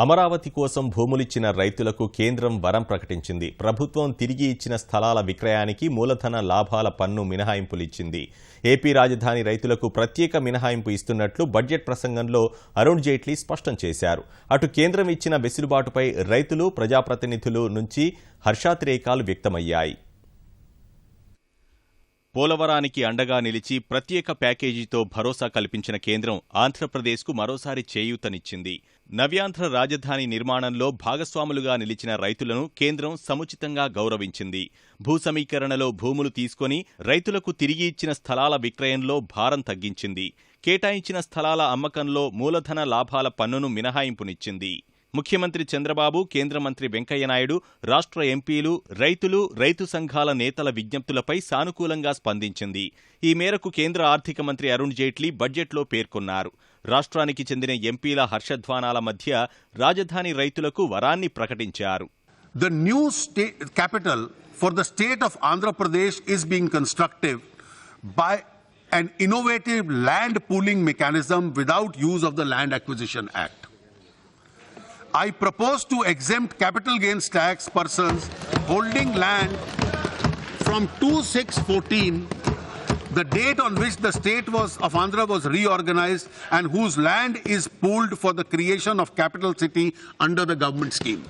అమరావతి కోసం భూములిచ్చిన రైతులకు కేంద్రం వరం ప్రకటించింది. ప్రభుత్వం తిరిగి ఇచ్చిన స్థలాల విక్రయానికి మూలధన లాభాల పన్ను మినహాయింపులిచ్చింది. ఏపీ రాజధాని రైతులకు ప్రత్యేక మినహాయింపు ఇస్తున్నట్లు బడ్జెట్ ప్రసంగంలో అరుణ్ జైట్లీ స్పష్టం చేశారు. అటు కేంద్రం ఇచ్చిన వెసులుబాటుపై రైతులు, ప్రజాప్రతినిధులు నుంచి హర్షాతిరేకాలు వ్యక్తమయ్యాయి. పోలవరానికి అండగా నిలిచి ప్రత్యేక ప్యాకేజీతో భరోసా కల్పించిన కేంద్రం ఆంధ్రప్రదేశ్కు మరోసారి చేయూతనిచ్చింది. నవ్యాంధ్ర రాజధాని నిర్మాణంలో భాగస్వాములుగా నిలిచిన రైతులను కేంద్రం సముచితంగా గౌరవించింది. భూ సమీకరణలో భూములు తీసుకొని రైతులకు తిరిగి ఇచ్చిన స్థలాల విక్రయంలో భారం తగ్గించింది. కేటాయించిన స్థలాల అమ్మకంలో మూలధన లాభాల పన్నును మినహాయింపునిచ్చింది. ముఖ్యమంత్రి చంద్రబాబు, కేంద్ర మంత్రి వెంకయ్యనాయుడు, రాష్ట్ర ఎంపీలు, రైతులు, రైతు సంఘాల నేతల విజ్ఞప్తులపై సానుకూలంగా స్పందించింది. ఈ మేరకు కేంద్ర ఆర్థిక మంత్రి అరుణ్ జైట్లీ బడ్జెట్లో పేర్కొన్నారు. రాష్ట్రానికి చెందిన ఎంపీల హర్షధ్వానాల మధ్య రాజధాని రైతులకు వరాన్ని ప్రకటించారు. The new state capital for the state of Andhra Pradesh is being constructed by an innovative land pooling mechanism without use of the Land Acquisition Act. I propose to exempt capital gains tax persons holding land from 2/6/14, the date on which the state of Andhra was reorganized and whose land is pooled for the creation of capital city under the government scheme.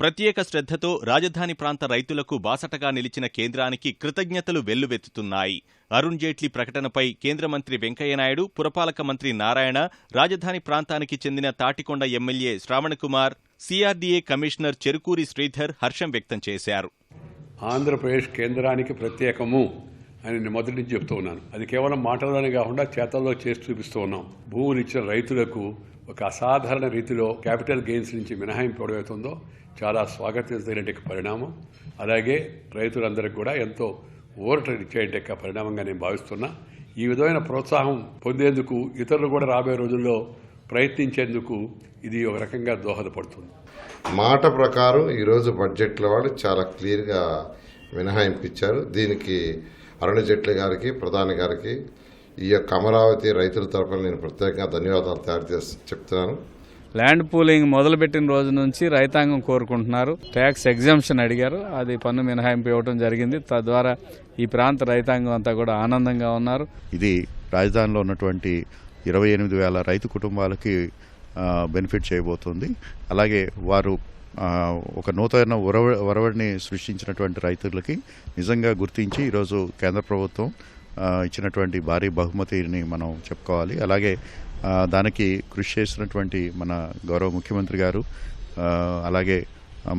ప్రత్యేక శ్రద్ధతో రాజధాని ప్రాంత రైతులకు బాసటగా నిలిచిన కేంద్రానికి కృతజ్ఞతలు వెల్లువెత్తుతున్నాయి. అరుణ్ జైట్లీ ప్రకటనపై కేంద్ర మంత్రి వెంకయ్యనాయుడు, పురపాలక మంత్రి నారాయణ, రాజధాని ప్రాంతానికి చెందిన Tadikonda MLA Sravankumar, CRDA commissioner Cherukuri Sridhar హర్షం వ్యక్తం చేశారు. ఆంధ్రప్రదేశ్ కేంద్రానికి ప్రత్యేకము అని నేను మొదటి నుంచి చెప్తూ ఉన్నాను. అది కేవలం మాటల్లోనే కాకుండా చేతల్లో చేసి చూపిస్తూ ఉన్నాం. భూములు ఇచ్చిన రైతులకు ఒక అసాధారణ రీతిలో క్యాపిటల్ గెయిన్స్ నుంచి మినహాయింపు ఏదవుతుందో చాలా స్వాగతించదగిన పరిణామం. అలాగే రైతులందరికీ కూడా ఎంతో ఊరట ఇచ్చే పరిణామంగా నేను భావిస్తున్నా. ఈ విధమైన ప్రోత్సాహం పొందేందుకు ఇతరులు కూడా రాబోయే రోజుల్లో ప్రయత్నించేందుకు ఇది ఒక రకంగా దోహదపడుతుంది. మాట ప్రకారం ఈరోజు బడ్జెట్లో వాళ్ళు చాలా క్లియర్గా మినహాయింపు ఇచ్చారు. దీనికి అరుణ్ జైట్లీ గారికి, ప్రధాని గారికి, ఈ యొక్క అమరావతి రైతుల తరఫున నేను ప్రత్యేకంగా ధన్యవాదాలు చెప్తున్నాను. ల్యాండ్ పూలింగ్ మొదలుపెట్టిన రోజు నుంచి రైతాంగం కోరుకుంటున్నారు. ట్యాక్స్ ఎగ్జామ్షన్ అడిగారు, అది పన్ను మినహాయింపు ఇవ్వడం జరిగింది. తద్వారా ఈ ప్రాంత రైతాంగం అంతా కూడా ఆనందంగా ఉన్నారు. ఇది రాజధానిలో ఉన్నటువంటి 28,000 రైతు కుటుంబాలకి బెనిఫిట్ చేయబోతుంది. అలాగే వారు ఒక నూతన ఒరవడిని సృష్టించినటువంటి రైతులకి నిజంగా గుర్తించి ఈరోజు కేంద్ర ప్రభుత్వం ఇచ్చినటువంటి భారీ బహుమతిని మనం చెప్పుకోవాలి. అలాగే దానికి కృషి చేసినటువంటి మన గౌరవ ముఖ్యమంత్రి గారు, అలాగే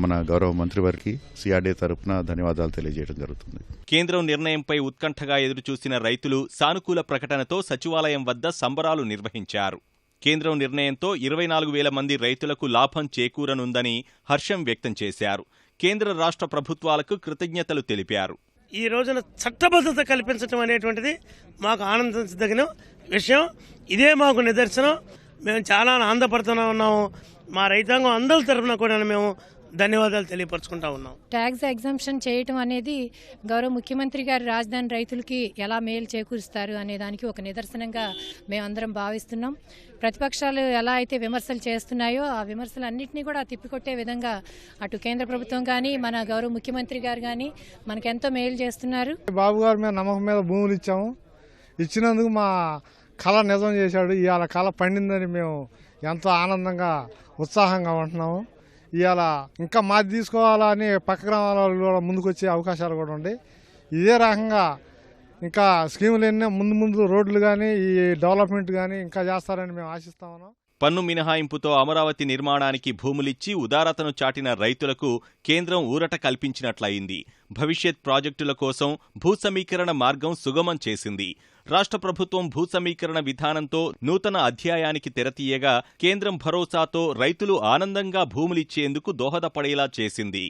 మన గౌరవ మంత్రివారికి సిఆర్డీఏ తరఫున ధన్యవాదాలు తెలియజేయడం జరుగుతుంది. కేంద్రం నిర్ణయంపై ఉత్కంఠగా ఎదురుచూసిన రైతులు సానుకూల ప్రకటనతో సచివాలయం వద్ద సంబరాలు నిర్వహించారు. కేంద్రం నిర్ణయంతో 24,000 మంది రైతులకు లాభం చేకూరనుందని హర్షం వ్యక్తం చేశారు. కేంద్ర రాష్ట్ర ప్రభుత్వాలకు కృతజ్ఞతలు తెలిపారు. ఈ రోజున చట్టబద్ధత కల్పించడం అనేటువంటిది మాకు ఆనందించదగిన విషయం. ఇదే మాకు నిదర్శనం. మేము చాలా ఆనందపడుతూనే ఉన్నాము. మా రైతాంగం అందరి తరఫున కూడా మేము ధన్యవాదాలు తెలియపరచుకుంటా ఉన్నాం. ట్యాక్స్ ఎగ్జామ్షన్ చేయటం అనేది గౌరవ ముఖ్యమంత్రి గారు రాజధాని రైతులకి ఎలా మేలు చేకూరుస్తారు అనే దానికి ఒక నిదర్శనంగా మేమందరం భావిస్తున్నాం. ప్రతిపక్షాలు ఎలా అయితే విమర్శలు చేస్తున్నాయో ఆ విమర్శలన్నింటినీ కూడా తిప్పికొట్టే విధంగా అటు కేంద్ర ప్రభుత్వం కానీ, మన గౌరవ ముఖ్యమంత్రి గారు కానీ మనకెంతో మేలు చేస్తున్నారు. బాబు గారు మేము నమ్మకం మీద భూములు ఇచ్చాము. ఇచ్చినందుకు మా కళ నిజం చేశాడు. ఇవాళ కళ పండిందని మేము ఎంతో ఆనందంగా, ఉత్సాహంగా ఉంటున్నాము. ఇవాళ ఇంకా మాది తీసుకోవాలని పక్క గ్రామాల వాళ్ళు కూడా ముందుకు వచ్చే అవకాశాలు కూడా ఉన్నాయి. ఇదే రకంగా ఇంకా స్కీములు ఎన్నో ముందు రోడ్లు కానీ, ఈ డెవలప్మెంట్ కానీ ఇంకా చేస్తారని మేము ఆశిస్తా ఉన్నాం. పన్ను మినహాయింపుతో అమరావతి నిర్మాణానికి భూములిచ్చి ఉదారతను చాటిన రైతులకు కేంద్రం ఊరట కల్పించినట్లయింది. భవిష్యత్ ప్రాజెక్టుల కోసం భూ సమీకరణ మార్గం సుగమం చేసింది. రాష్ట్ర ప్రభుత్వం భూ సమీకరణ విధానంతో నూతన అధ్యాయానికి తెరతీయగా కేంద్రం భరోసాతో రైతులు ఆనందంగా భూములిచ్చేందుకు దోహదపడేలా చేసింది.